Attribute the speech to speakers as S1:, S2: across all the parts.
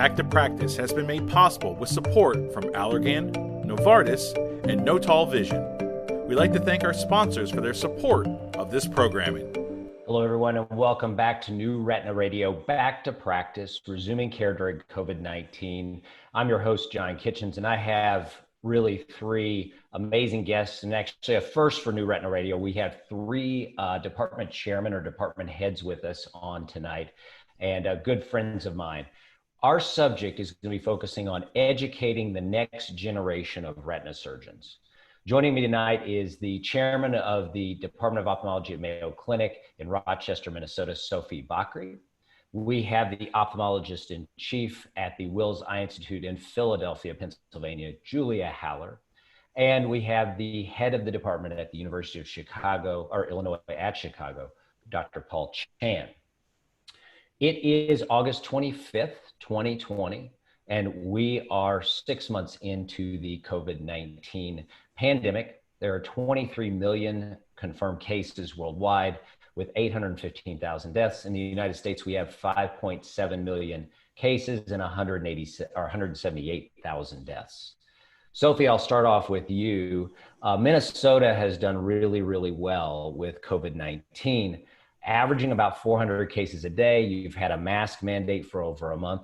S1: Back to Practice has been made possible with support from Allergan, Novartis, and Notal Vision. We'd like to thank our sponsors for their support of this programming.
S2: Hello, everyone, and welcome back to New Retina Radio, Back to Practice, resuming care during COVID-19. I'm your host, John Kitchens, and I have really three amazing guests, and actually a first for New Retina Radio. We have three department chairmen or department heads with us on tonight, and good friends of mine. Our subject is going to be focusing on educating the next generation of retina surgeons. Joining me tonight is the chairman of the Department of Ophthalmology at Mayo Clinic in Rochester, Minnesota, Sophie Bakri. We have the ophthalmologist in chief at the Wills Eye Institute in Philadelphia, Pennsylvania, Julia Haller. And we have the head of the department at the University of Chicago, or Illinois at Chicago, Dr. Paul Chan. It is August 25th, 2020, and we are 6 months into the COVID-19 pandemic. There are 23 million confirmed cases worldwide with 815,000 deaths. In the United States, we have 5.7 million cases and 178,000 deaths. Sophie, I'll start off with you. Minnesota has done really, really well with COVID-19, averaging about 400 cases a day. You've had a mask mandate for over a month.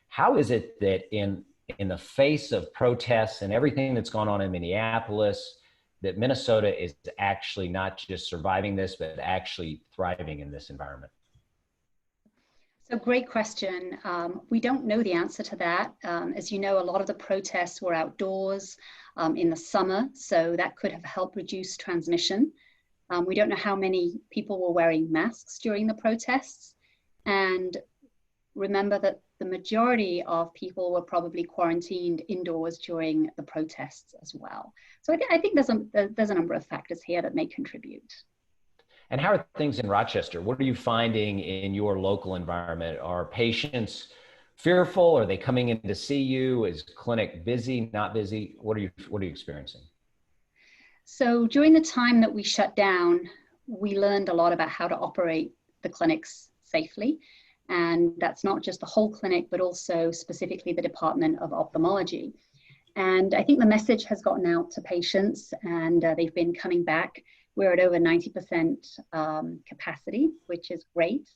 S2: How is it that in the face of protests and everything that's gone on in Minneapolis, that Minnesota is actually not just surviving this, but actually thriving in this environment?
S3: So great question. We don't know the answer to that. As you know, a lot of the protests were outdoors in the summer, so that could have helped reduce transmission. We don't know how many people were wearing masks during the protests. And remember that the majority of people were probably quarantined indoors during the protests as well. So I think there's a number of factors here that may contribute.
S2: And how are things in Rochester? What are you finding in your local environment? Are patients fearful? Are they coming in to see you? Is clinic busy, not busy? What are you experiencing?
S3: So during the time that we shut down, we learned a lot about how to operate the clinics safely. And that's not just the whole clinic, but also specifically the Department of Ophthalmology. And I think the message has gotten out to patients, and they've been coming back. We're at over 90% capacity, which is great.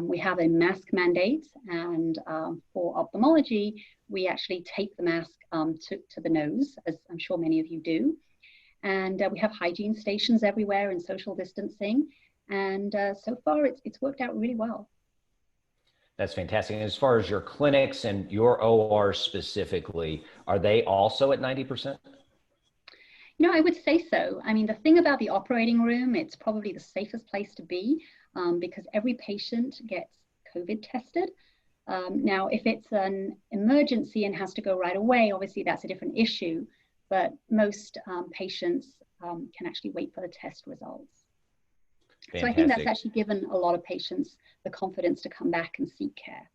S3: We have a mask mandate, and for ophthalmology, we actually tape the mask to the nose, as I'm sure many of you do. And we have hygiene stations everywhere and social distancing. And so far, it's worked out really well.
S2: That's fantastic. And as far as your clinics and your OR specifically, are they also at 90%?
S3: You know, I would say so. I mean, the thing about the operating room, it's probably the safest place to be because every patient gets COVID tested. Now, if it's an emergency and has to go right away, obviously that's a different issue, but most patients can actually wait for the test results. Fantastic. So I think that's actually given a lot of patients the confidence to come back and seek care.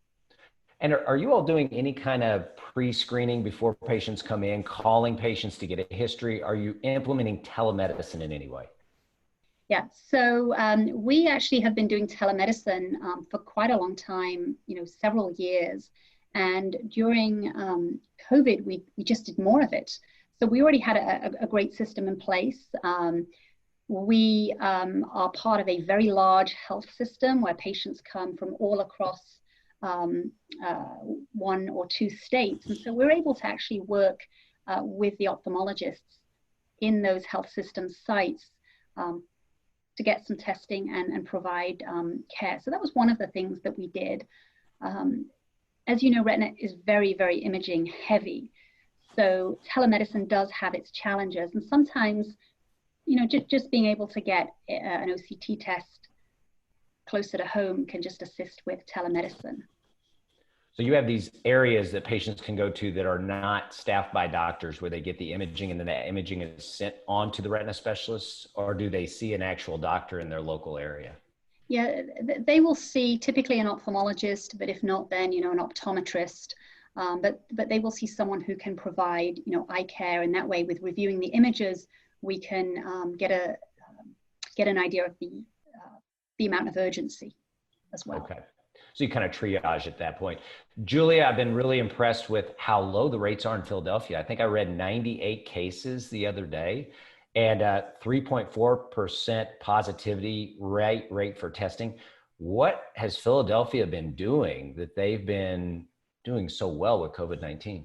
S2: And are you all doing any kind of pre-screening before patients come in, calling patients to get a history? Are you implementing telemedicine in any way?
S3: Yeah, so we actually have been doing telemedicine for quite a long time, several years. And during COVID, we just did more of it. So we already had a great system in place. We are part of a very large health system where patients come from all across one or two states. And so we're able to actually work with the ophthalmologists in those health system sites to get some testing and provide care. So that was one of the things that we did. As you know, retina is very, very imaging heavy. So telemedicine does have its challenges. And sometimes, just being able to get an OCT test closer to home can just assist with telemedicine.
S2: So you have these areas that patients can go to that are not staffed by doctors where they get the imaging and then that imaging is sent on to the retina specialists, or do they see an actual doctor in their local area?
S3: Yeah, they will see typically an ophthalmologist, but if not, then, an optometrist. But they will see someone who can provide, eye care, and that way with reviewing the images, we can get an idea of the amount of urgency as well.
S2: Okay. So you kind of triage at that point. Julia, I've been really impressed with how low the rates are in Philadelphia. I think I read 98 cases the other day and 3.4% positivity rate for testing. What has Philadelphia been doing that they've been doing so well with COVID-19?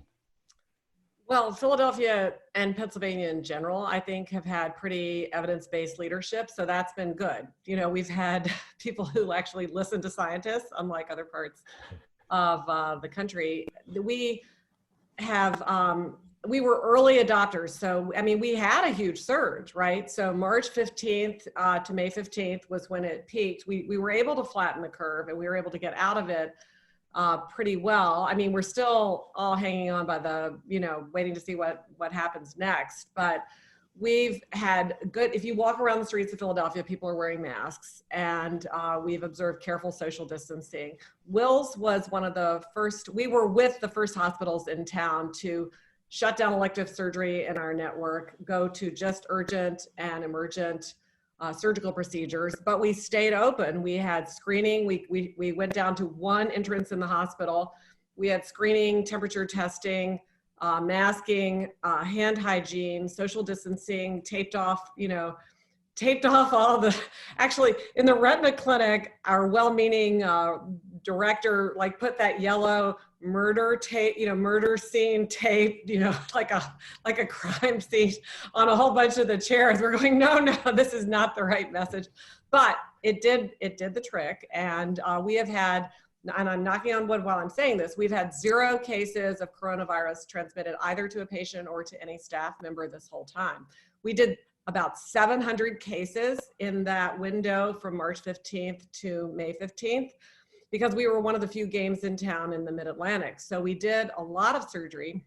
S4: Well, Philadelphia and Pennsylvania in general, I think, have had pretty evidence-based leadership. So that's been good. You know, we've had people who actually listen to scientists, unlike other parts of the country. We have, we were early adopters. So, I mean, we had a huge surge, right? So March 15th to May 15th was when it peaked. We were able to flatten the curve and we were able to get out of it pretty well. I mean, we're still all hanging on by the, you know, waiting to see what happens next. But we've had good, if you walk around the streets of Philadelphia, people are wearing masks, and we've observed careful social distancing. Wills was one of the first, we were with the first hospitals in town to shut down elective surgery in our network, go to just urgent and emergent surgical procedures, but we stayed open. We had screening. We went down to one entrance in the hospital. We had screening, temperature testing, masking, hand hygiene, social distancing, taped off all the, actually in the Retina Clinic, our well-meaning director put that yellow murder tape, murder scene tape, like a crime scene on a whole bunch of the chairs. We're going, no, this is not the right message. But it did the trick. And we have had, and I'm knocking on wood while I'm saying this, we've had 0 cases of coronavirus transmitted either to a patient or to any staff member this whole time. We did about 700 cases in that window from March 15th to May 15th, because we were one of the few games in town in the Mid-Atlantic. So we did a lot of surgery,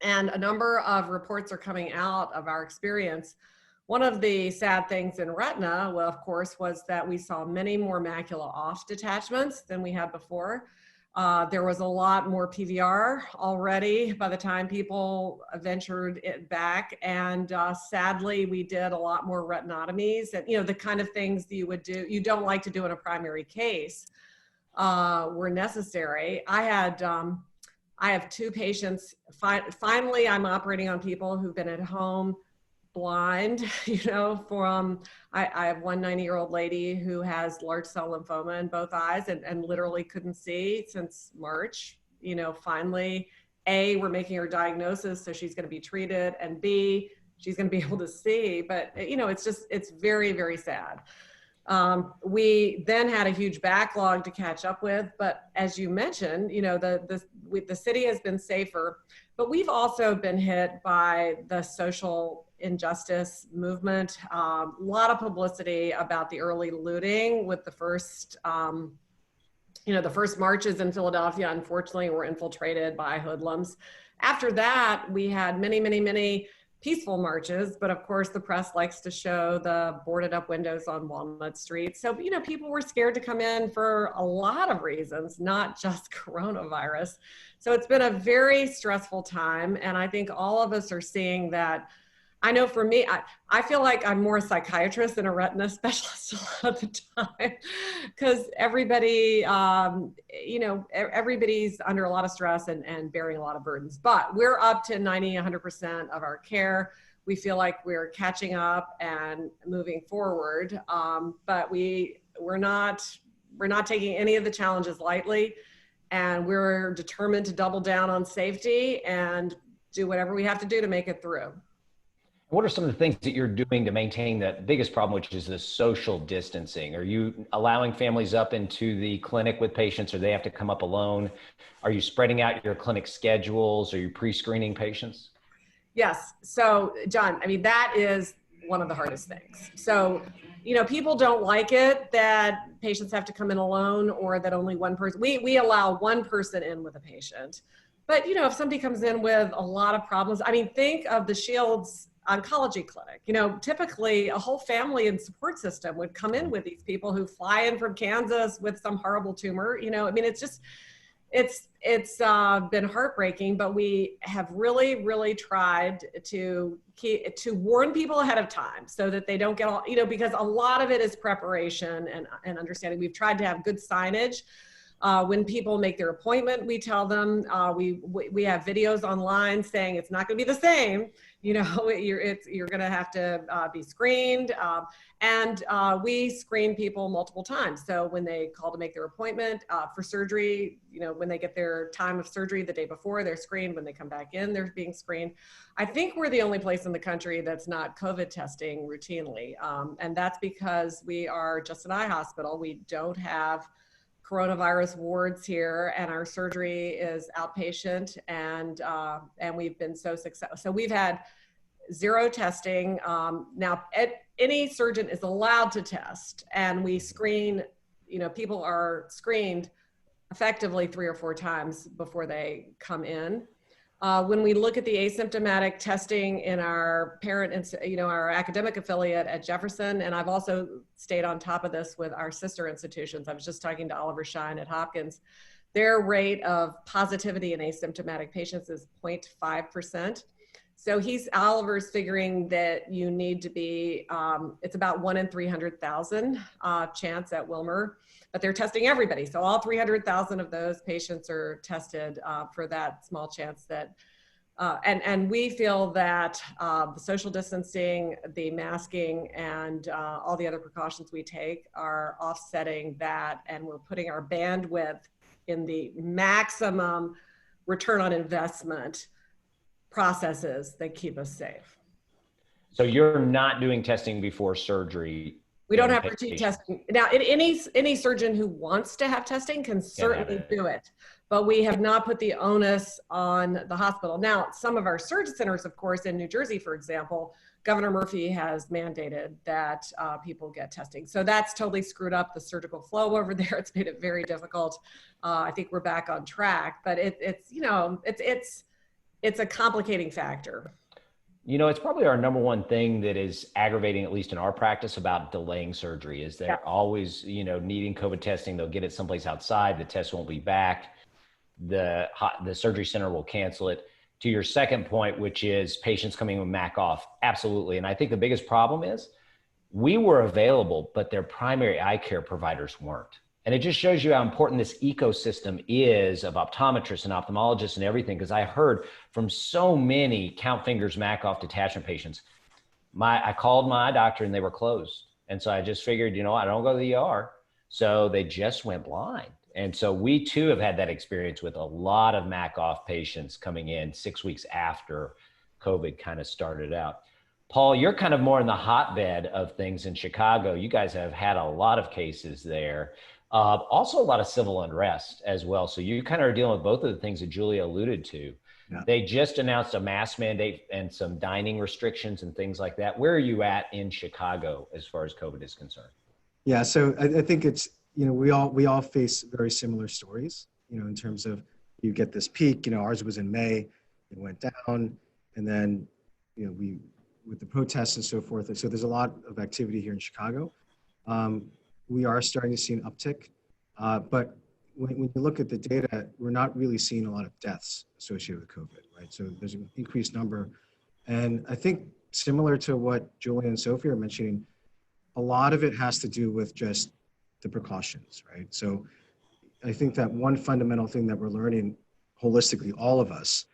S4: and a number of reports are coming out of our experience. One of the sad things in retina, well, of course, was that we saw many more macula off detachments than we had before. There was a lot more PVR already by the time people ventured it back. And sadly, we did a lot more retinotomies, and the kind of things that you don't like to do in a primary case were necessary. I have 2 patients. Finally, I'm operating on people who've been at home blind, from, I have one 90-year-old lady who has large cell lymphoma in both eyes and literally couldn't see since March. Finally, A, we're making her diagnosis, so she's going to be treated, and B, she's going to be able to see. But, it's very, very sad. We then had a huge backlog to catch up with, but as you mentioned, the city has been safer, but we've also been hit by the social injustice movement. A lot of publicity about the early looting with the first, the first marches in Philadelphia, unfortunately, were infiltrated by hoodlums. After that, we had many, many, many peaceful marches, but of course the press likes to show the boarded up windows on Walnut Street. So, people were scared to come in for a lot of reasons, not just coronavirus. So it's been a very stressful time. And I think all of us are seeing that. I know for me, I feel like I'm more a psychiatrist than a retina specialist a lot of the time, because everybody, everybody's under a lot of stress and bearing a lot of burdens. But we're up to 90, 100% of our care. We feel like we're catching up and moving forward, but we're not taking any of the challenges lightly, and we're determined to double down on safety and do whatever we have to do to make it through.
S2: What are some of the things that you're doing to maintain the biggest problem, which is the social distancing? Are you allowing families up into the clinic with patients, or they have to come up alone? Are you spreading out your clinic schedules? Are you pre-screening patients?
S4: Yes. So, John, that is one of the hardest things. So, people don't like it that patients have to come in alone, or that only one person, we allow one person in with a patient. But, if somebody comes in with a lot of problems, think of the Shields oncology clinic. Typically a whole family and support system would come in with these people who fly in from Kansas with some horrible tumor. It's been heartbreaking, but we have really, really tried to warn people ahead of time so that they don't get all, because a lot of it is preparation and understanding. We've tried to have good signage When people make their appointment, we tell them, we have videos online saying it's not going to be the same. You know, you're going to have to be screened. And we screen people multiple times. So when they call to make their appointment for surgery, you know, when they get their time of surgery the day before, they're screened. When they come back in, they're being screened. I think we're the only place in the country that's not COVID testing routinely. And that's because we are just an eye hospital. We don't have coronavirus wards here, and our surgery is outpatient, and we've been so successful. So we've had zero testing. Now, any surgeon is allowed to test, and we screen, you know, people are screened effectively 3 or 4 times before they come in. When we look at the asymptomatic testing in our our academic affiliate at Jefferson, and I've also stayed on top of this with our sister institutions. I was just talking to Oliver Shine at Hopkins. Their rate of positivity in asymptomatic patients is 0.5%. So Oliver's figuring that you need to be, it's about 1 in 300,000 chance at Wilmer, but they're testing everybody. So all 300,000 of those patients are tested for that small chance that, and we feel that the social distancing, the masking, and all the other precautions we take are offsetting that, and we're putting our bandwidth in the maximum return on investment processes that keep us safe.
S2: So you're not doing testing before surgery?
S4: We don't have routine testing. Now, any surgeon who wants to have testing can certainly do it, but we have not put the onus on the hospital. Now, some of our surgery centers, of course, in New Jersey, for example, Governor Murphy has mandated that people get testing. So that's totally screwed up the surgical flow over there. It's made it very difficult. I think we're back on track, but it's a complicating factor.
S2: You know, it's probably our number one thing that is aggravating, at least in our practice, about delaying surgery is they're always, you know, needing COVID testing. They'll get it someplace outside. The test won't be back. The surgery center will cancel it. To your second point, which is patients coming with MAC off. Absolutely. And I think the biggest problem is we were available, but their primary eye care providers weren't. And it just shows you how important this ecosystem is of optometrists and ophthalmologists and everything. Because I heard from so many count fingers MAC off detachment patients. I called my eye doctor and they were closed. And so I just figured, you know, I don't go to the ER. So they just went blind. And so we too have had that experience with a lot of MAC off patients coming in 6 weeks after COVID kind of started out. Paul, you're kind of more in the hotbed of things in Chicago. You guys have had a lot of cases there. Also a lot of civil unrest as well. So you kind of are dealing with both of the things that Julia alluded to. Yeah. They just announced a mask mandate and some dining restrictions and things like that. Where are you at in Chicago as far as COVID is concerned?
S5: Yeah, so I think it's, you know, we all face very similar stories, you know, in terms of you get this peak, you know, ours was in May, it went down, and then, you know, with the protests and so forth. So there's a lot of activity here in Chicago. We are starting to see an uptick, but when you look at the data, we're not really seeing a lot of deaths associated with COVID, right? So there's an increased number. And I think similar to what Julia and Sophie are mentioning, a lot of it has to do with just the precautions, right? So I think that one fundamental thing that we're learning holistically, all of us,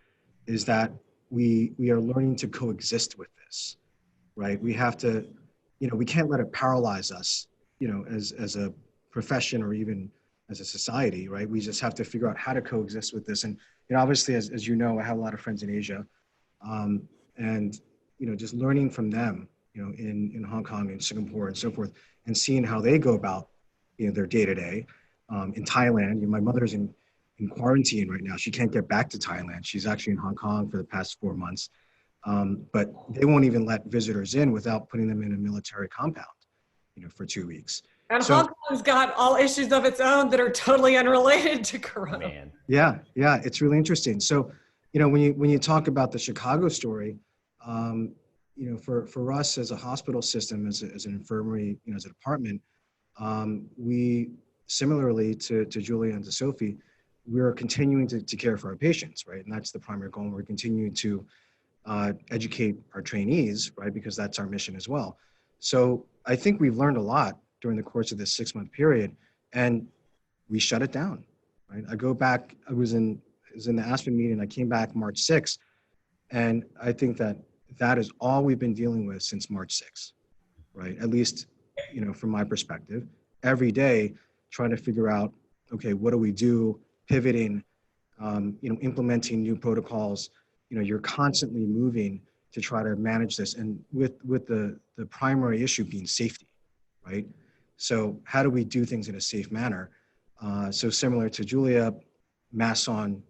S5: is that we are learning to coexist with this, right? We have to, you know, we can't let it paralyze us, you know, as a profession or even as a society, right? We just have to figure out how to coexist with this. And, you know, obviously, as you know, I have a lot of friends in Asia, and, you know, just learning from them, you know, in Hong Kong and Singapore and so forth, and seeing how they go about, you know, their day-to-day. In Thailand, you know, my mother's in quarantine right now. She can't get back to Thailand. She's actually in Hong Kong for the past 4 months. But they won't even let visitors in without putting them in a military compound, you know, for 2 weeks.
S4: And so, Hong Kong's got all issues of its own that are totally unrelated to Corona.
S2: Man.
S5: Yeah, it's really interesting. So, you know, when you talk about the Chicago story, you know, for us as a hospital system, as an infirmary, you know, as a department, we similarly to Julia and to Sophie, we're continuing to care for our patients, right? And that's the primary goal. And we're continuing to educate our trainees, right? Because that's our mission as well. So I think we've learned a lot during the course of this 6-month period, and we shut it down, right? I go back, I was in the Aspen meeting, I came back March 6th, and I think that is all we've been dealing with since March 6th, right? At least, from my perspective, every day trying to figure out, okay, what do we do, pivoting, implementing new protocols. You're constantly moving to try to manage this, and with the primary issue being safety, right? So how do we do things in a safe manner? So similar to Julia, masks on,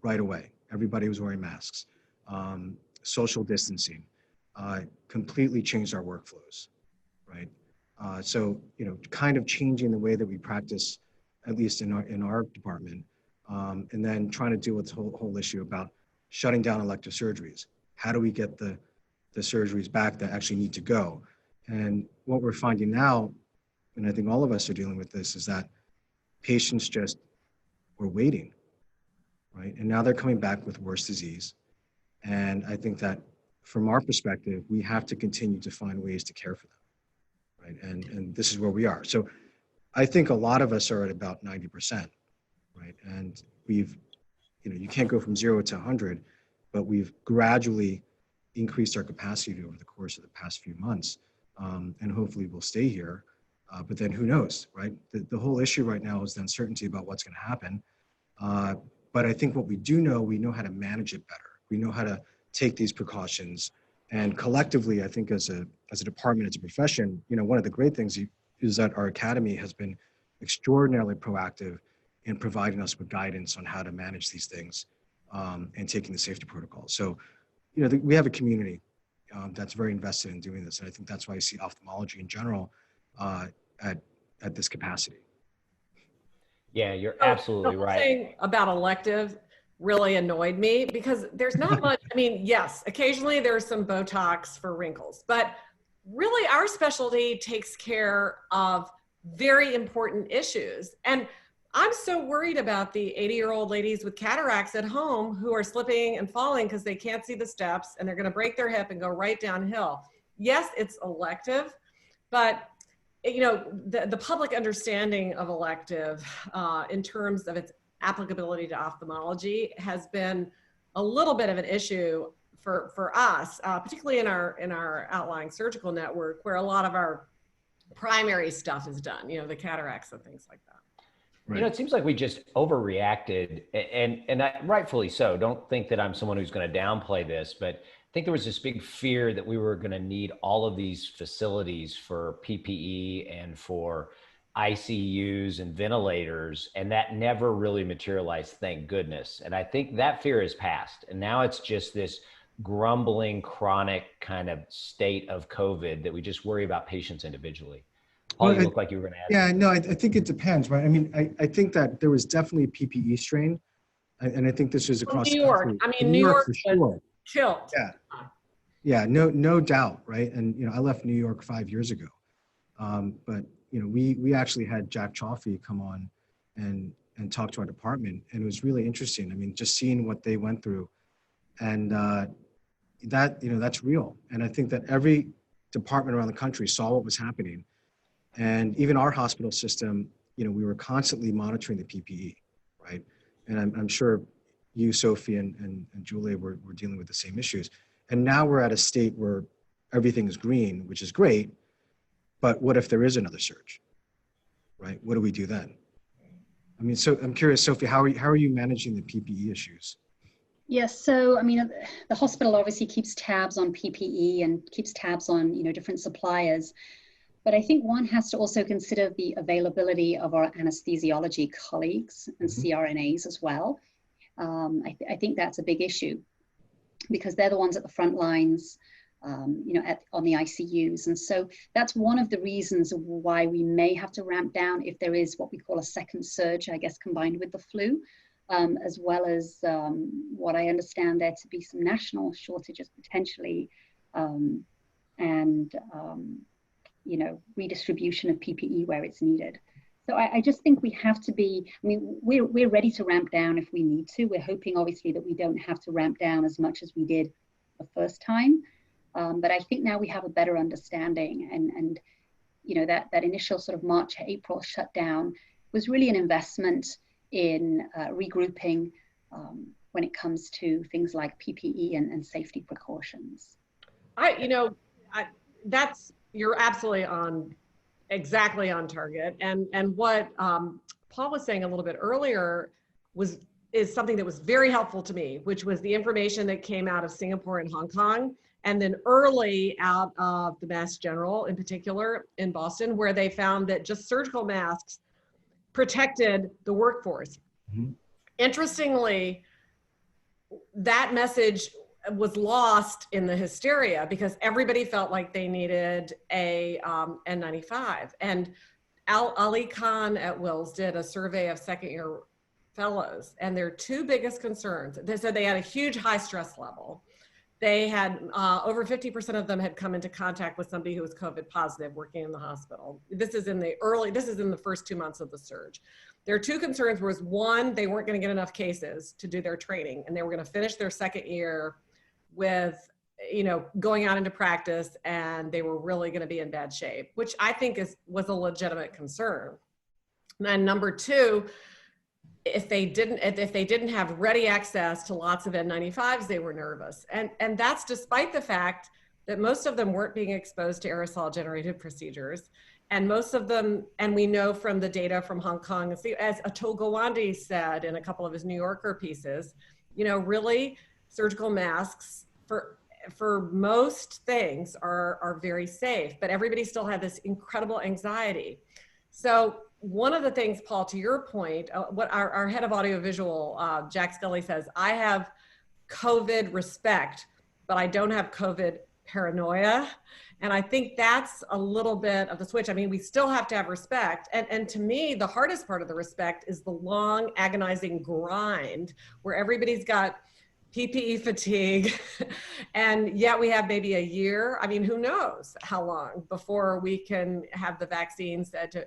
S5: right away. Everybody was wearing masks. Social distancing, completely changed our workflows, right? So kind of changing the way that we practice, at least in our department, and then trying to deal with the whole issue about shutting down elective surgeries. How do we get the surgeries back that actually need to go? And what we're finding now, and I think all of us are dealing with this, is that patients just were waiting, right? And now they're coming back with worse disease. And I think that from our perspective, we have to continue to find ways to care for them, right? And this is where we are. So I think a lot of us are at about 90%, right? And we've, you can't go from 0 to 100, but we've gradually increased our capacity over the course of the past few months. And hopefully we'll stay here. But then who knows, right? The whole issue right now is the uncertainty about what's going to happen. But I think what we do know, we know how to manage it better. We know how to take these precautions. And collectively, I think as a department, as a profession, one of the great things is that our academy has been extraordinarily proactive in providing us with guidance on how to manage these things and taking the safety protocols. So, we have a community that's very invested in doing this. And I think that's why I see ophthalmology in general at this capacity.
S2: Yeah, you're absolutely right.
S4: The thing about elective really annoyed me because there's not much. I mean, yes, occasionally there's some Botox for wrinkles, but really our specialty takes care of very important issues. And I'm so worried about the 80-year-old ladies with cataracts at home who are slipping and falling because they can't see the steps and they're going to break their hip and go right downhill. Yes, it's elective, but the public understanding of elective in terms of its applicability to ophthalmology has been a little bit of an issue for us, particularly in our outlying surgical network, where a lot of our primary stuff is done, the cataracts and things like that.
S5: Right.
S2: It seems like we just overreacted, and rightfully so. Don't think that I'm someone who's going to downplay this, but I think there was this big fear that we were going to need all of these facilities for PPE and for ICUs and ventilators, and that never really materialized, thank goodness. And I think that fear has passed, and now it's just this grumbling, chronic kind of state of COVID that we just worry about patients individually. Paul, you look like you were going to add.
S5: Yeah, no, I think it depends, right? I mean, I think that there was definitely a PPE strain, and I think this was across
S4: New York.
S5: the country.
S4: I mean, New York
S5: for sure.
S4: Killed.
S5: Yeah, no doubt, right? And I left New York 5 years ago, but we actually had Jack Chaffee come on and talk to our department, and it was really interesting. I mean, just seeing what they went through, and that's real. And I think that every department around the country saw what was happening. And even our hospital system, we were constantly monitoring the PPE, right? And I'm sure you, Sophie, and Julia were dealing with the same issues. And now we're at a state where everything is green, which is great. But what if there is another surge, right? What do we do then? I mean, so I'm curious, Sophie, how are you managing the PPE issues?
S3: Yes, so I mean, the hospital obviously keeps tabs on PPE and keeps tabs on different suppliers. But I think one has to also consider the availability of our anesthesiology colleagues and CRNAs as well. I think that's a big issue because they're the ones at the front lines, on the ICUs. And so that's one of the reasons why we may have to ramp down if there is what we call a second surge, I guess, combined with the flu, as well as what I understand there to be some national shortages potentially, redistribution of PPE where it's needed. So I just think we have to be, we're ready to ramp down if we need to. We're hoping obviously that we don't have to ramp down as much as we did the first time. But I think now we have a better understanding and that initial sort of March, April shutdown was really an investment in regrouping when it comes to things like PPE and safety precautions.
S4: You're absolutely exactly on target. And what Paul was saying a little bit earlier is something that was very helpful to me, which was the information that came out of Singapore and Hong Kong, and then early out of the Mass General, in particular in Boston, where they found that just surgical masks protected the workforce. Mm-hmm. Interestingly, that message was lost in the hysteria because everybody felt like they needed a N95. And Ali Khan at Wills did a survey of second-year fellows, and their two biggest concerns, they said they had a huge high stress level. They had over 50% of them had come into contact with somebody who was COVID positive working in the hospital. This is in the first 2 months of the surge. Their two concerns was, one, they weren't going to get enough cases to do their training, and they were going to finish their second year with, going out into practice, and they were really going to be in bad shape, which I think was a legitimate concern. And number two, if they didn't have ready access to lots of N95s, they were nervous. And that's despite the fact that most of them weren't being exposed to aerosol generated procedures. And most of them, and we know from the data from Hong Kong, as Atul Gawande said in a couple of his New Yorker pieces, really surgical masks for most things are very safe, but everybody still had this incredible anxiety. So one of the things, Paul, to your point, what our head of audiovisual, Jack Scully, says, I have COVID respect, but I don't have COVID paranoia. And I think that's a little bit of the switch. I mean, we still have to have respect. And to me, the hardest part of the respect is the long, agonizing grind where everybody's got PPE fatigue, and yet we have maybe a year. I mean, who knows how long before we can have the vaccines that to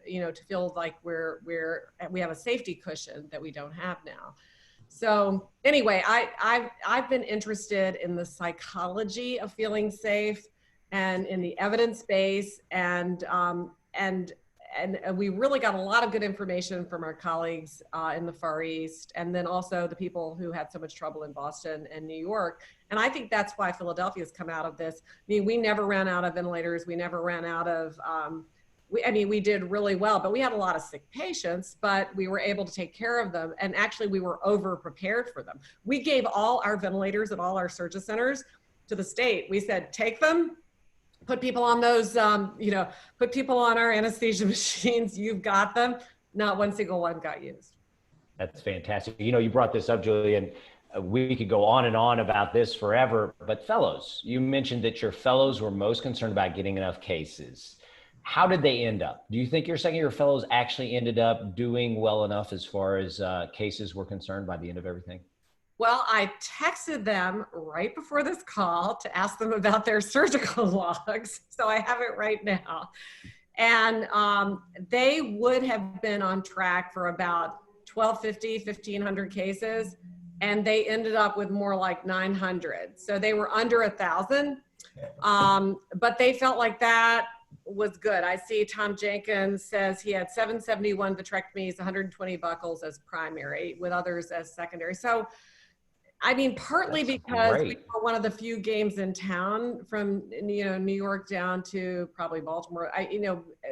S4: feel like we have a safety cushion that we don't have now. So anyway, I've been interested in the psychology of feeling safe and in the evidence base, and we really got a lot of good information from our colleagues in the Far East, and then also the people who had so much trouble in Boston and New York. And I think that's why Philadelphia's come out of this. I mean, we never ran out of ventilators. We never ran out of, we did really well, but we had a lot of sick patients, but we were able to take care of them. And actually we were over prepared for them. We gave all our ventilators at all our surgery centers to the state. We said, take them, put people on those, put people on our anesthesia machines. You've got them. Not one single one got used.
S2: That's fantastic. You brought this up, Julie, and we could go on and on about this forever, but fellows, you mentioned that your fellows were most concerned about getting enough cases. How did they end up? Do you think your second year fellows actually ended up doing well enough as far as cases were concerned by the end of everything?
S4: Well, I texted them right before this call to ask them about their surgical logs. So I have it right now. And they would have been on track for about 1,250, 1,500 cases. And they ended up with more like 900. So they were under 1,000. But they felt like that was good. I see Tom Jenkins says he had 771 vitrectomies, 120 buckles as primary, with others as secondary. So I mean, partly because we were one of the few games in town from, New York down to probably Baltimore.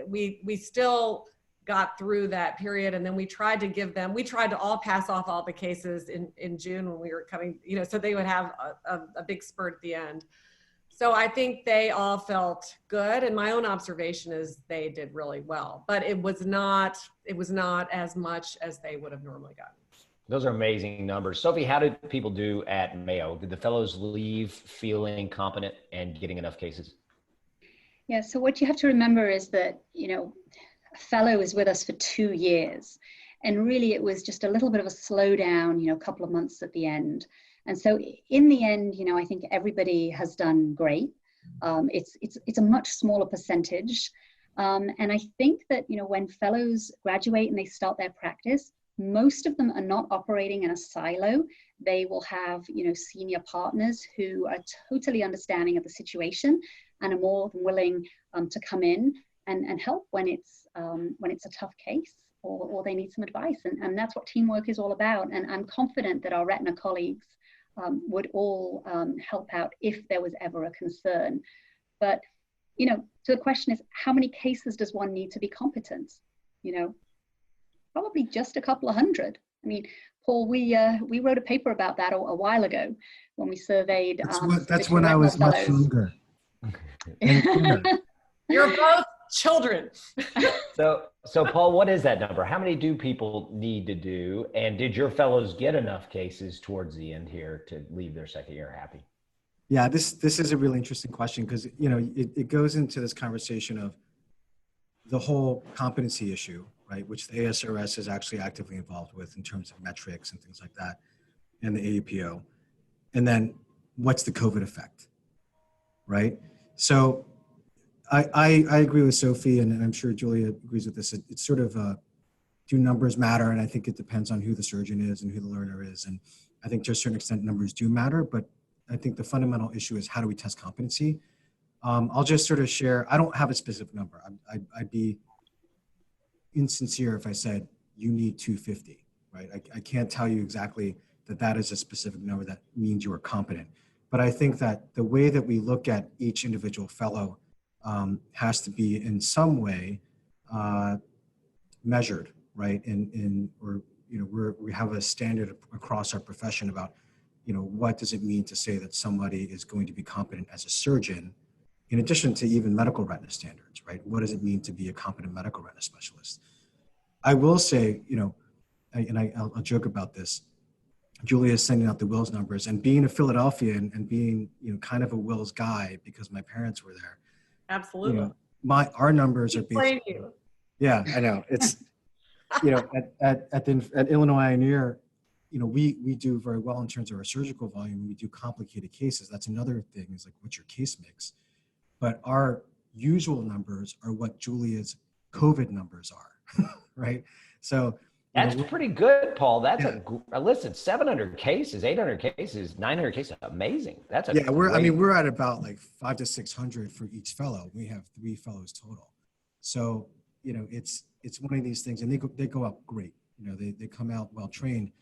S4: We still got through that period. And then we tried to all pass off all the cases in June when we were coming, so they would have a big spurt at the end. So I think they all felt good. And my own observation is they did really well, but it was not as much as they would have normally gotten.
S2: Those are amazing numbers. Sophie, how did people do at Mayo? Did the fellows leave feeling competent and getting enough cases?
S3: Yeah, so what you have to remember is that, a fellow is with us for 2 years. And really it was just a little bit of a slowdown, a couple of months at the end. And so in the end, I think everybody has done great. It's a much smaller percentage. And I think that, when fellows graduate and they start their practice, most of them are not operating in a silo. They will have, senior partners who are totally understanding of the situation and are more than willing to come in and help when it's a tough case or they need some advice. And that's what teamwork is all about. And I'm confident that our retina colleagues would all help out if there was ever a concern. But, so the question is, how many cases does one need to be competent? Probably just a couple of hundred. I mean, Paul, we wrote a paper about that a while ago when we surveyed.
S5: That's when I was much younger.
S4: You're both children.
S2: So Paul, what is that number? How many do people need to do? And did your fellows get enough cases towards the end here to leave their second year happy?
S5: Yeah, this is a really interesting question because, it goes into this conversation of the whole competency issue, right? Which the ASRS is actually actively involved with in terms of metrics and things like that, and the AAPO. And then what's the COVID effect, right? So I agree with Sophie, and I'm sure Julia agrees with this. It's sort of, do numbers matter? And I think it depends on who the surgeon is and who the learner is. And I think to a certain extent, numbers do matter, but I think the fundamental issue is how do we test competency? I'll just sort of share, I don't have a specific number. I'd be insincere if I said you need 250, right? I can't tell you exactly that is a specific number that means you are competent. But I think that the way that we look at each individual fellow has to be in some way measured, right? We have a standard across our profession about, what does it mean to say that somebody is going to be competent as a surgeon, in addition to even medical retina standards, right? What does it mean to be a competent medical retina specialist? I will say, I'll joke about this. Julia is sending out the Wills numbers, and being a Philadelphian and being, kind of a Wills guy because my parents were there.
S4: Absolutely.
S5: Our numbers are basically.
S4: You.
S5: Yeah, I know. It's, at Illinois Pioneer, we do very well in terms of our surgical volume. We do complicated cases. That's another thing is like, what's your case mix? But our usual numbers are what Julia's COVID numbers are, right? So
S2: that's pretty good, Paul. That's listen, 700 cases, 800 cases, 900 cases, amazing.
S5: We're at about like 500 to 600 for each fellow. We have 3 fellows total. So, it's one of these things, and they go out great. They come out well trained.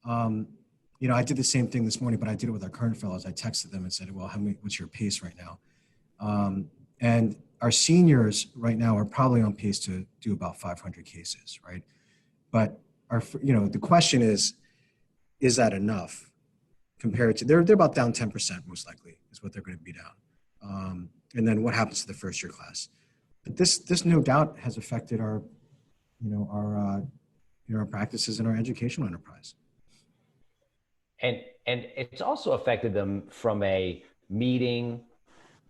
S5: I did the same thing this morning, but I did it with our current fellows. I texted them and said, well, what's your pace right now? And our seniors right now are probably on pace to do about 500 cases, right? But the question is that enough compared to, they're about down 10% most likely is what they're going to be down. And then what happens to the first year class? But this no doubt has affected our practices and our educational enterprise.
S2: And it's also affected them from a meeting,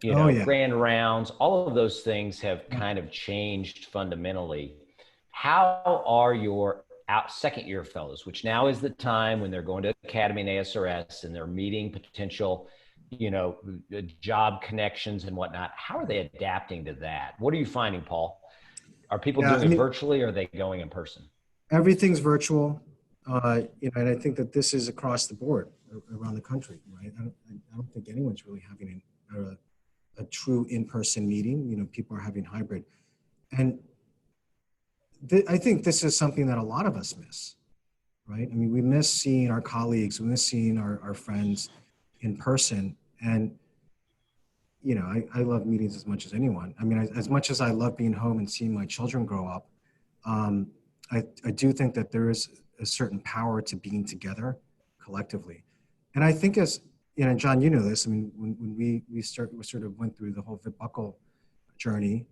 S2: grand rounds, all of those things have kind of changed fundamentally. How are your second year fellows, which now is the time when they're going to Academy and ASRS and they're meeting potential, job connections and whatnot. How are they adapting to that? What are you finding, Paul? Are people doing it virtually or are they going in person?
S5: Everything's virtual. And I think that this is across the board around the country, right? I don't think anyone's really having a true in-person meeting. People are having hybrid. And I think this is something that a lot of us miss, right? I mean, we miss seeing our colleagues, we miss seeing our friends in person. And, I love meetings as much as anyone. I mean, as much as I love being home and seeing my children grow up, I do think that there is a certain power to being together collectively. And I think John, this, I mean, when we sort of went through the whole Vip Buckle journey,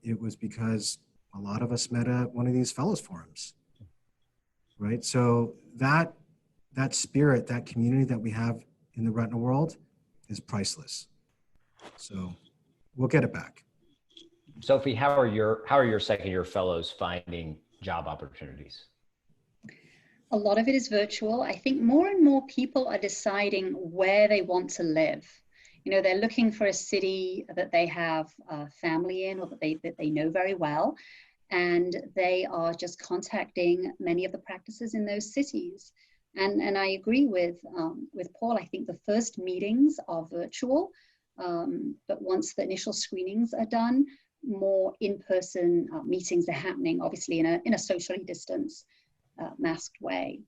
S5: it was because a lot of us met at one of these fellows forums, right? So that spirit, that community that we have in the retina world is priceless. So we'll get it back.
S2: Sophie, how are your second year fellows finding job opportunities?
S3: A lot of it is virtual. I think more and more people are deciding where they want to live. They're looking for a city that they have family in or that they know very well. And they are just contacting many of the practices in those cities. And I agree with Paul. I think the first meetings are virtual, but once the initial screenings are done, more in-person meetings are happening, obviously in a socially distanced, masked way.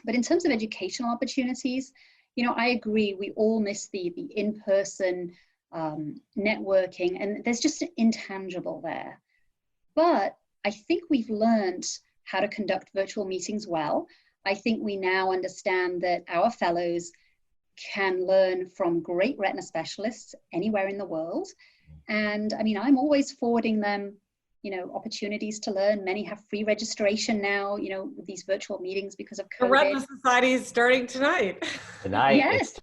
S3: But in terms of educational opportunities, I agree, we all miss the in-person networking, and there's just an intangible there. But I think we've learned how to conduct virtual meetings well. I think we now understand that our fellows can learn from great retina specialists anywhere in the world. And I mean, I'm always forwarding them, opportunities to learn. Many have free registration now, with these virtual meetings because of COVID.
S4: The Retina Society is starting tonight.
S3: Yes.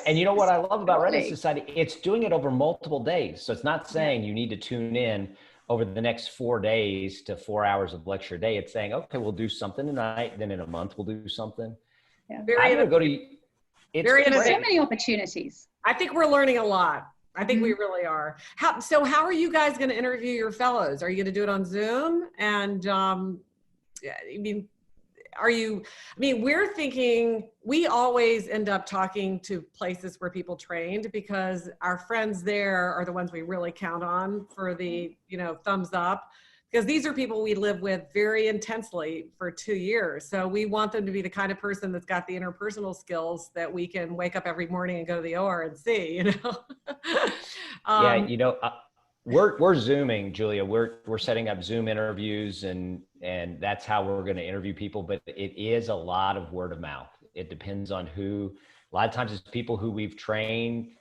S2: And you know what I love about
S3: Totally.
S2: Retina Society? It's doing it over multiple days. So it's not saying you need to tune in over the next 4 days to 4 hours of lecture a day. It's saying, okay, we'll do something tonight. Then in a month, we'll do something.
S3: Yeah.
S2: I'm going to go to,
S3: There's so many opportunities.
S4: I think we're learning a lot. I think we really are. So how are you guys going to interview your fellows? Are you going to do it on Zoom? And we're thinking, we always end up talking to places where people trained, because our friends there are the ones we really count on for the, thumbs up, because these are people we live with very intensely for 2 years. So we want them to be the kind of person that's got the interpersonal skills that we can wake up every morning and go to the OR and see,
S2: We're Zooming, Julia. We're setting up Zoom interviews, and that's how we're going to interview people. But it is a lot of word of mouth. It depends on who. A lot of times it's people who we've trained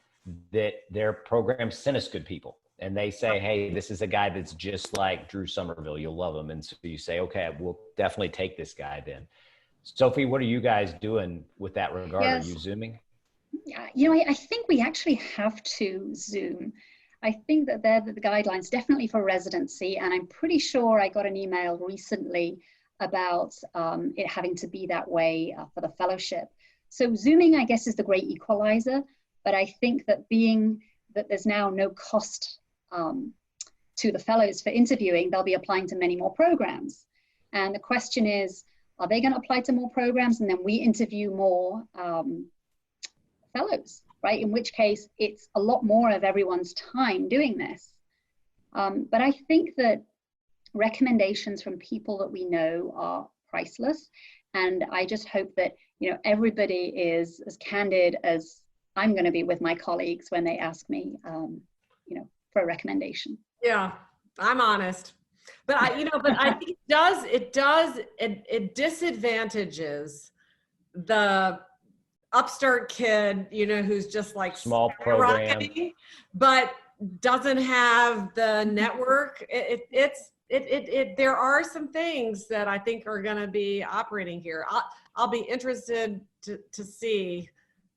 S2: that their program sent us good people, and they say, "Hey, this is a guy that's just like Drew Somerville. You'll love him." And so you say, "Okay, we'll definitely take this guy then." Sophie, what are you guys doing with that regard?
S3: Yes.
S2: Are you Zooming?
S3: Yeah, I think we actually have to Zoom. I think that they're the guidelines, definitely for residency. And I'm pretty sure I got an email recently about it having to be that way for the fellowship. So Zooming, I guess, is the great equalizer. But I think that being that there's now no cost to the fellows for interviewing, they'll be applying to many more programs. And the question is, are they going to apply to more programs? And then we interview more fellows, right? In which case it's a lot more of everyone's time doing this. But I think that recommendations from people that we know are priceless. And I just hope that, everybody is as candid as I'm going to be with my colleagues when they ask me, for a recommendation.
S4: Yeah, I'm honest. But I think it disadvantages the upstart kid, who's just like
S2: small program,
S4: but doesn't have the network. There are some things that I think are going to be operating here. I'll be interested to see.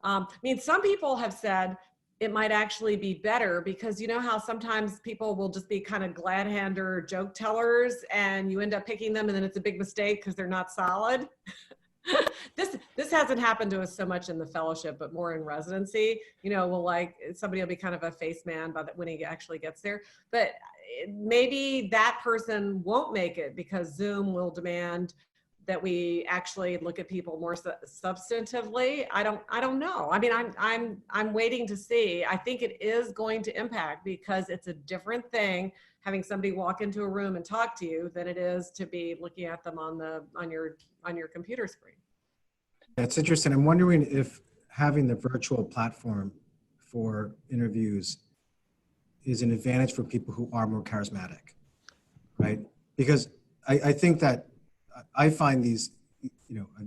S4: Some people have said it might actually be better, because you know how sometimes people will just be kind of glad-hander joke tellers, and you end up picking them and then it's a big mistake because they're not solid. This hasn't happened to us so much in the fellowship, but more in residency. Somebody will be kind of a face man when he actually gets there. But maybe that person won't make it because Zoom will demand that we actually look at people more substantively. I don't know. I'm waiting to see. I think it is going to impact, because it's a different thing having somebody walk into a room and talk to you than it is to be looking at them on your computer screen.
S5: It's interesting. I'm wondering if having the virtual platform for interviews is an advantage for people who are more charismatic, right? Because I think that I find these,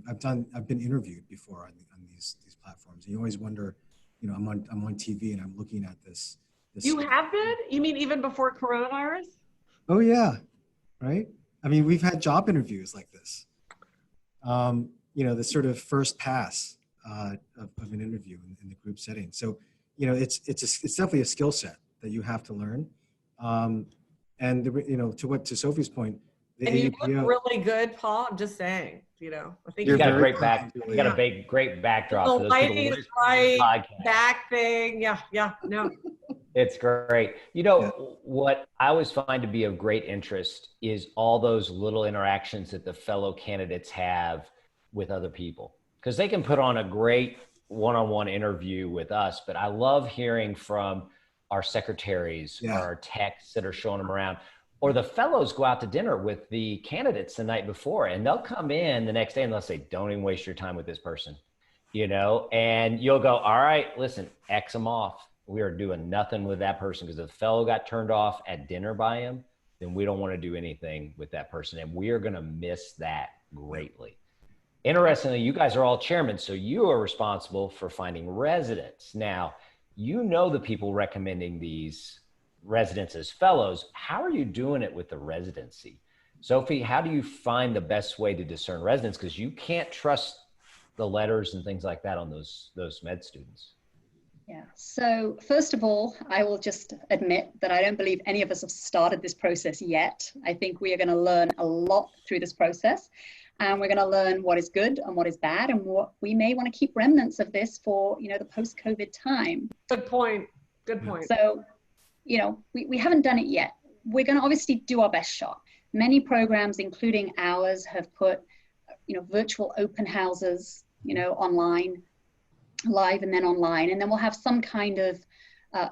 S5: I've been interviewed before on these platforms. You always wonder, I'm on TV and I'm looking at this.
S4: You have been? You mean even before coronavirus?
S5: Oh yeah, right. We've had job interviews like this. The sort of first pass of an interview in the group setting. So, it's definitely a skill set that you have to learn. And to Sophie's point,
S4: and you look really good, Paul. I'm just saying. I think
S2: you got a great You got a great backdrop.
S4: The lighting is right, back thing. Yeah. No.
S2: It's great. What I always find to be of great interest is all those little interactions that the fellow candidates have with other people, because they can put on a great one-on-one interview with us, but I love hearing from our secretaries,
S5: Yeah.
S2: our techs that are showing them around. Or the fellows go out to dinner with the candidates the night before, and they'll come in the next day and they'll say, don't even waste your time with this person, you know, and you'll go, all right, listen, X them off. We are doing nothing with that person, because if the fellow got turned off at dinner by him, then we don't want to do anything with that person. And we are going to miss that greatly. Interestingly, you guys are all chairmen, so you are responsible for finding residents. Now, you know the people recommending these residents as fellows. How are you doing it with the residency? Sophie, how do you find the best way to discern residents? Because you can't trust the letters and things like that on those med students.
S3: Yeah, so first of all, I will just admit that I don't believe any of us have started this process yet. I think we are going to learn a lot through this process. And we're going to learn what is good and what is bad, and what we may want to keep remnants of this for, you know, the post-COVID time.
S4: Good point. Good point.
S3: So, you know, we haven't done it yet. We're going to obviously do our best shot. Many programs, including ours, have put, you know, virtual open houses, you know, online, live and then online. And then we'll have some kind of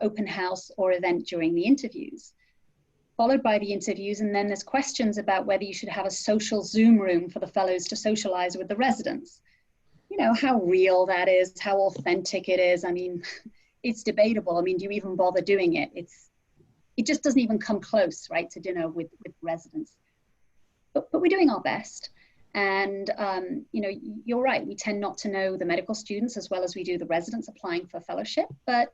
S3: open house or event during the interviews, followed by the interviews. And then there's questions about whether you should have a social Zoom room for the fellows to socialize with the residents. You know, how real that is, how authentic it is. I mean, it's debatable. I mean, do you even bother doing it? It just doesn't even come close, right, to dinner with residents. But we're doing our best. And, you know, you're right. We tend not to know the medical students as well as we do the residents applying for fellowship. But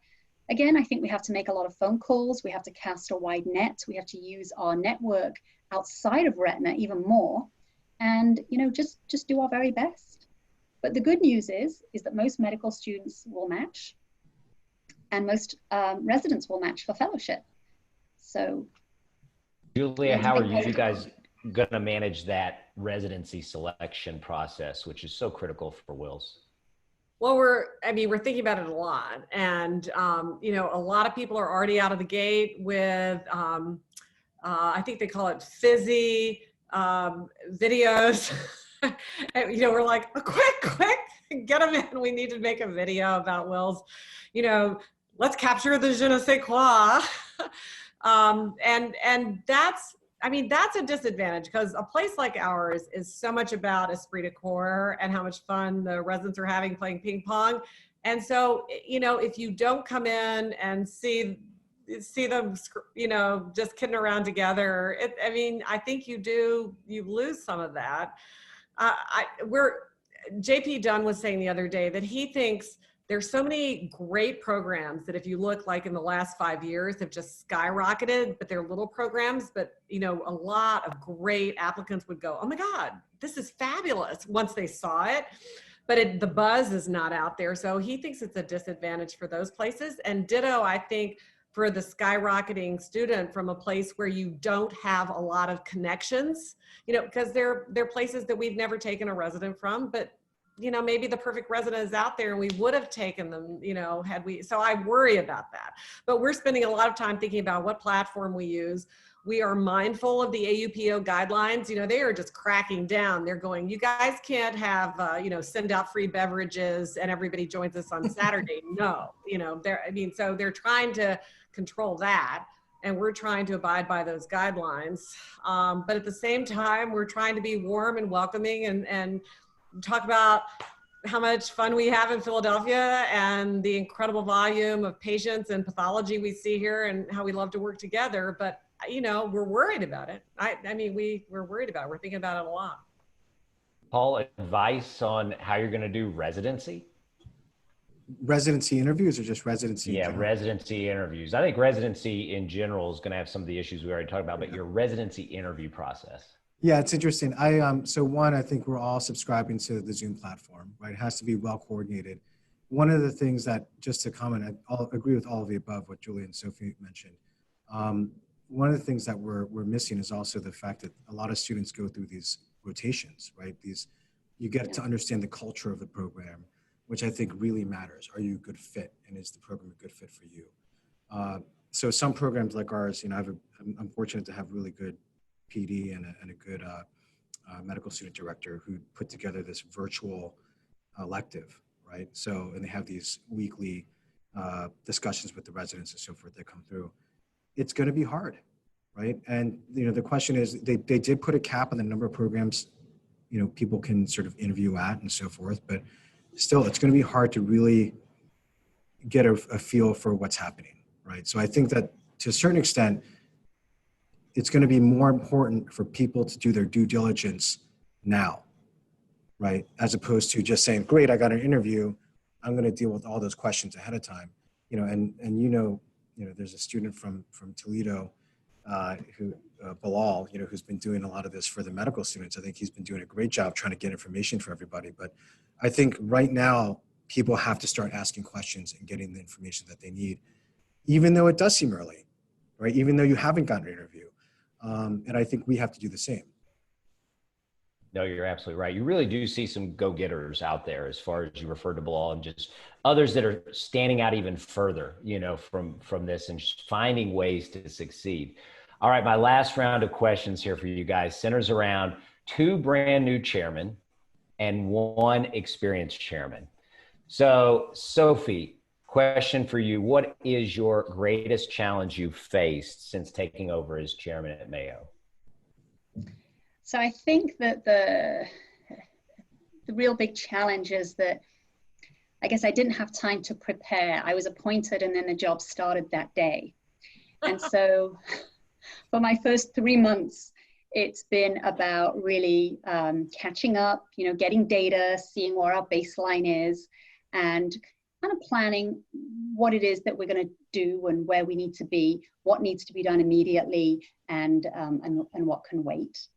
S3: again, I think we have to make a lot of phone calls. We have to cast a wide net. We have to use our network outside of Retina even more, and, you know, just do our very best. But the good news is that most medical students will match, and most residents will match for fellowship. So,
S2: Julia, how are you guys going to manage that residency selection process, which is so critical for Wills?
S4: Well, we're thinking about it a lot. And, you know, a lot of people are already out of the gate with, I think they call it fizzy videos. And, you know, we're like, quick, get them in. We need to make a video about Wills. You know, let's capture the je ne sais quoi. And that's a disadvantage, because a place like ours is so much about esprit de corps and how much fun the residents are having playing ping pong. And so, you know, if you don't come in and see them, you know, just kidding around together, I think you lose some of that. JP Dunn was saying the other day that he thinks there's so many great programs that if you look, like in the last 5 years, have just skyrocketed, but they're little programs. But, you know, a lot of great applicants would go, oh my God, this is fabulous, once they saw it. But the buzz is not out there. So he thinks it's a disadvantage for those places. And ditto, I think, for the skyrocketing student from a place where you don't have a lot of connections, you know, because they're places that we've never taken a resident from, but, you know, maybe the perfect resident is out there and we would have taken them, you know, had we. So I worry about that. But we're spending a lot of time thinking about what platform we use. We are mindful of the AUPO guidelines. You know, they are just cracking down. They're going, you guys can't have, you know, send out free beverages and everybody joins us on Saturday. No, you know, so they're trying to control that. And we're trying to abide by those guidelines. But at the same time, we're trying to be warm and welcoming and talk about how much fun we have in Philadelphia and the incredible volume of patients and pathology we see here and how we love to work together. But, you know, we're worried about it. We're worried about it. We're thinking about it a lot.
S2: Paul, advice on how you're going to do residency?
S5: Residency interviews or just residency?
S2: Yeah, residency interviews. I think residency in general is going to have some of the issues we already talked about, but your residency interview process.
S5: Yeah, it's interesting. So one, I think we're all subscribing to the Zoom platform, right? It has to be well coordinated. One of the things that, just to comment, I'll agree with all of the above, what Julie and Sophie mentioned. One of the things that we're missing is also the fact that a lot of students go through these rotations, right? You get to understand the culture of the program, which I think really matters. Are you a good fit, and is the program a good fit for you? So some programs like ours, you know, I'm fortunate to have really good PD and a good medical student director who put together this virtual elective, right? So, and they have these weekly discussions with the residents and so forth that come through. It's going to be hard, right? And the question is, they did put a cap on the number of programs people can sort of interview at and so forth, but still, it's going to be hard to really get a feel for what's happening, right? So I think that to a certain extent, it's going to be more important for people to do their due diligence now, right? As opposed to just saying, great, I got an interview, I'm going to deal with all those questions ahead of time. And there's a student from Toledo Bilal, who's been doing a lot of this for the medical students. I think he's been doing a great job trying to get information for everybody. But I think right now, people have to start asking questions and getting the information that they need, even though it does seem early, right? Even though you haven't gotten an interview. And I think we have to do the same.
S2: No, you're absolutely right. You really do see some go-getters out there, as far as you referred to Bilal, and just others that are standing out even further, from this and finding ways to succeed. All right, my last round of questions here for you guys centers around 2 brand new chairmen and 1 experienced chairman. So, Sophie, question for you. What is your greatest challenge you've faced since taking over as chairman at Mayo?
S3: So I think that the real big challenge is that I guess I didn't have time to prepare. I was appointed and then the job started that day. And so for my first 3 months, it's been about really catching up, getting data, seeing where our baseline is, and kind of planning what it is that we're going to do and where we need to be, what needs to be done immediately, and what can wait.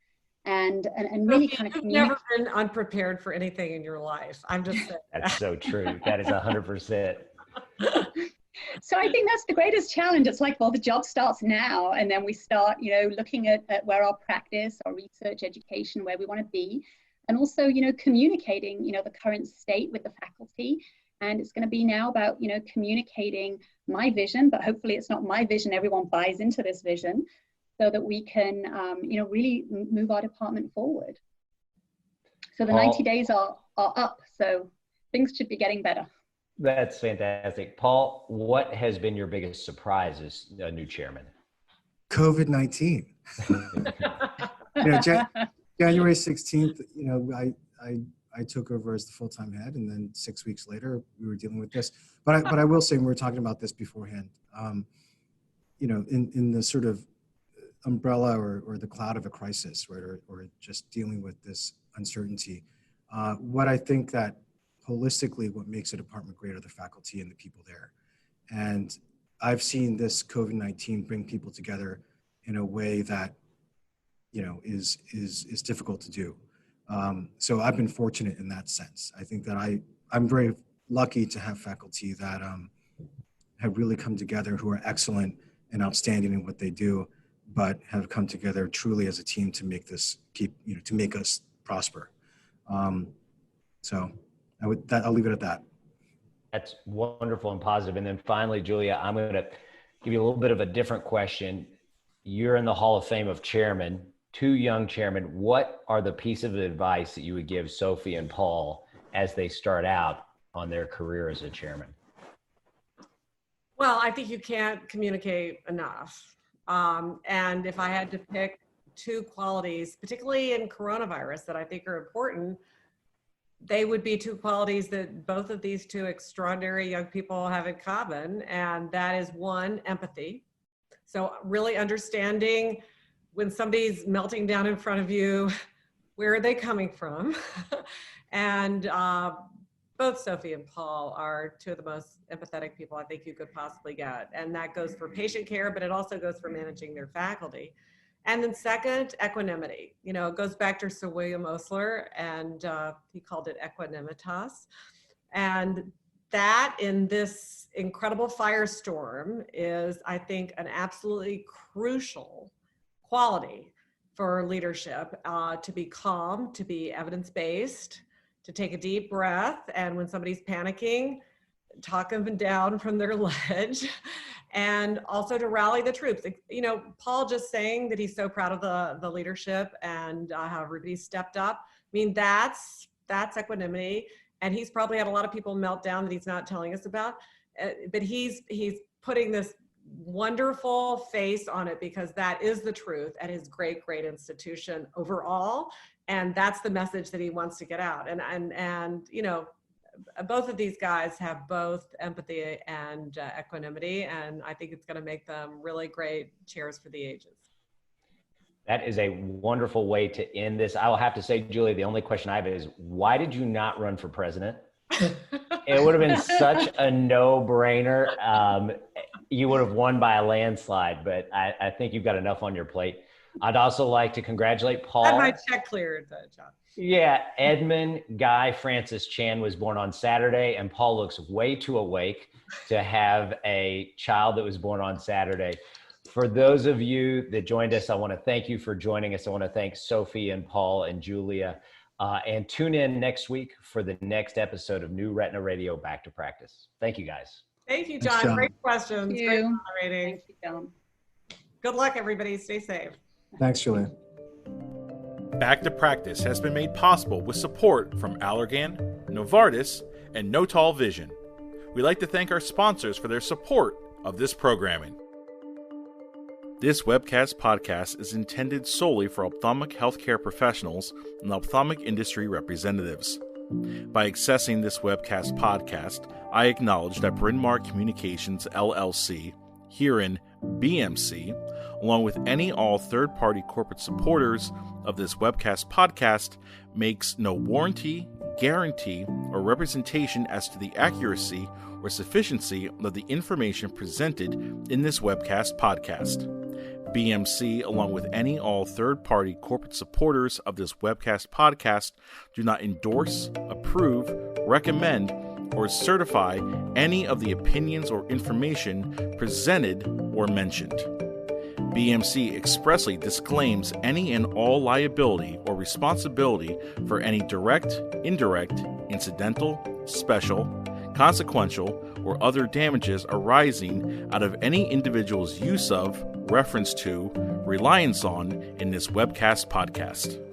S3: And really kind of
S4: communicate. You've never been unprepared for anything in your life. I'm just saying.
S2: That's so true. That is 100%.
S3: So I think that's the greatest challenge. It's like, well, the job starts now, and then we start, looking at where our practice, our research, education, where we want to be, and also, communicating, the current state with the faculty. And it's going to be now about, communicating my vision, but hopefully it's not my vision. Everyone buys into this vision, so that we can, really move our department forward. So the 90 days are up, so things should be getting better.
S2: That's fantastic. Paul, what has been your biggest surprise as a new chairman?
S5: COVID-19. January 16th, I took over as the full-time head, and then 6 weeks later, we were dealing with this. But I will say, we were talking about this beforehand, in the sort of umbrella or the cloud of a crisis, right, or just dealing with this uncertainty. What I think that holistically, what makes a department great are the faculty and the people there. And I've seen this COVID-19 bring people together in a way that, is difficult to do. So I've been fortunate in that sense. I think that I'm very lucky to have faculty that have really come together, who are excellent and outstanding in what they do, but have come together truly as a team to make this to make us prosper. So I'll leave it at that.
S2: That's wonderful and positive. And then finally, Julia, I'm going to give you a little bit of a different question. You're in the Hall of Fame of chairmen, 2 young chairmen. What are the pieces of advice that you would give Sophie and Paul as they start out on their career as a chairman?
S4: Well, I think you can't communicate enough. And if I had to pick 2 qualities, particularly in coronavirus, that I think are important, they would be 2 qualities that both of these 2 extraordinary young people have in common. And that is 1, empathy. So really understanding when somebody's melting down in front of you, where are they coming from? And both Sophie and Paul are 2 of the most empathetic people I think you could possibly get. And that goes for patient care, but it also goes for managing their faculty. And then second, equanimity. It goes back to Sir William Osler, and he called it equanimitas. And that, in this incredible firestorm, is, I think, an absolutely crucial quality for leadership, to be calm, to be evidence-based, to take a deep breath, and when somebody's panicking, talk them down from their ledge, and also to rally the troops. Paul just saying that he's so proud of the leadership and how everybody stepped up. I mean, that's equanimity. And he's probably had a lot of people melt down that he's not telling us about. but he's putting this wonderful face on it because that is the truth at his great institution overall. And that's the message that he wants to get out. And you know, both of these guys have both empathy and equanimity, and I think it's going to make them really great chairs for the ages.
S2: That is a wonderful way to end this. I will have to say, Julia, the only question I have is, why did you not run for president? It would have been such a no-brainer. You would have won by a landslide, but I think you've got enough on your plate. I'd also like to congratulate Paul.
S4: I had my check cleared, John.
S2: Yeah, Edmund Guy Francis Chan was born on Saturday, and Paul looks way too awake to have a child that was born on Saturday. For those of you that joined us, I want to thank you for joining us. I want to thank Sophie and Paul and Julia. And tune in next week for the next episode of New Retina Radio Back to Practice. Thank you, guys.
S4: Thank you, John.
S5: Thanks, John.
S4: Great questions.
S3: Thank you.
S4: Great moderating.
S3: Thank you, John.
S4: Good luck, everybody. Stay safe.
S5: Thanks, Julia.
S1: Back to Practice has been made possible with support from Allergan, Novartis, and Notal Vision. We'd like to thank our sponsors for their support of this programming. This webcast podcast is intended solely for ophthalmic healthcare professionals and ophthalmic industry representatives. By accessing this webcast podcast, I acknowledge that Bryn Mawr Communications LLC, herein BMC, along with any all third-party corporate supporters of this webcast podcast, makes no warranty, guarantee, or representation as to the accuracy or sufficiency of the information presented in this webcast podcast. BMC, along with any all third-party corporate supporters of this webcast podcast, do not endorse, approve, recommend, or certify any of the opinions or information presented or mentioned. BMC expressly disclaims any and all liability or responsibility for any direct, indirect, incidental, special, consequential, or other damages arising out of any individual's use of, reference to, reliance on in this webcast podcast.